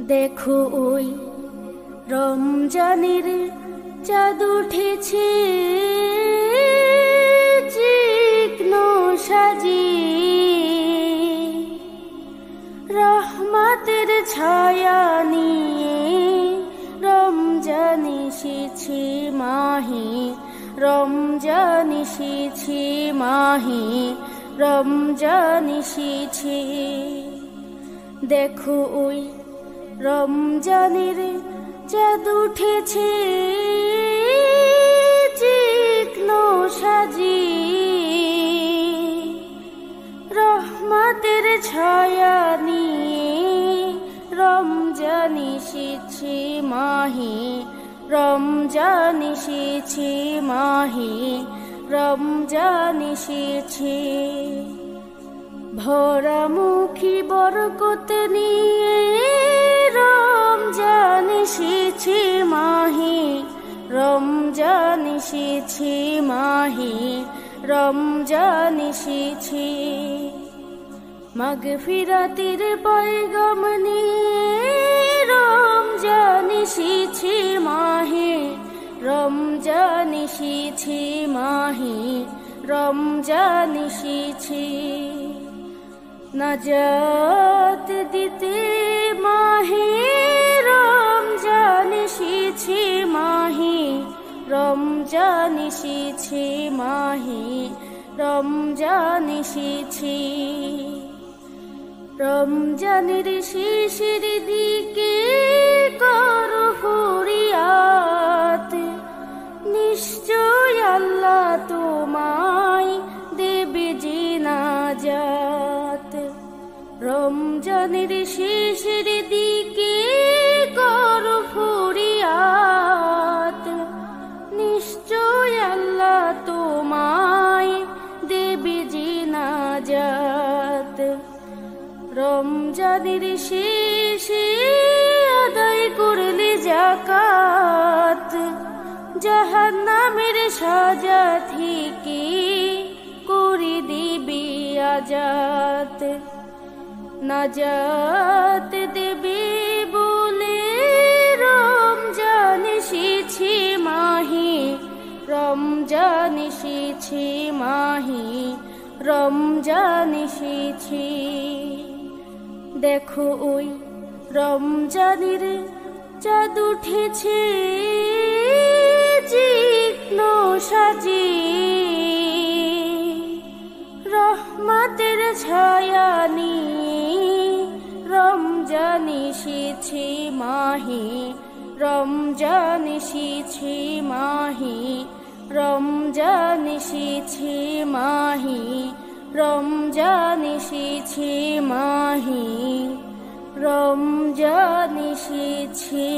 দেখো ওই রমজানের চাঁদ উঠেছে চিকন সাজিয়ে, রহমতের ছায়া নিয়ে রমজান এসেছে মাহে, রমজান এসেছে মাহে, রমজান এসেছে। দেখো ওই রমজানের চাঁদ উঠেছে চিকন সাজিয়ে, রহমতের ছায়া নিয়ে রমজান এসেছে মাহে, রমজান এসেছে মাহে, রমজান এসেছে। ভরামুখী বরকত নিয়ে রমজান এসেছে মাহে, রমজান এসেছে মাহে, রমজান এসেছে। মাগফিরাতের পয়গাম নিয়ে রমজান এসেছে মাহে, রমজান এসেছে মাহে, রমজান এসেছে। নাজাত দিতে মাহে রমজান এসেছে মাহে, রমজান এসেছে মাহে, রমজান এসেছে। রমজানের শেষের দিকে করো ফরিয়াদ, নিশ্চয় আল্লাহ তোমায় দেবে যে নাজাত। রমজানের শেষের দিকে করো ফরিয়াদ, নিশ্চয় আল্লাহ তোমায় দেবে যে নাজাত। রমজানের শেষে আদায় করলে যাকাত, জাহান্নামের সাজা থেকে করে দিবে আজাদ। নাজাত দেবে বলে রমজান এসেছে মাহে, রমজান এসেছে মাহে, রমজান এসেছে। দেখো ওই রমজানের চাঁদ উঠেছে চিকন সাজিয়ে, রহমতের ছায়া নিয়ে রমজান এসেছে মাহে, রমজান এসেছে মাহে, রমজান এসেছে মাহে, রমজান এসেছে মাহে, রমজান এসেছে।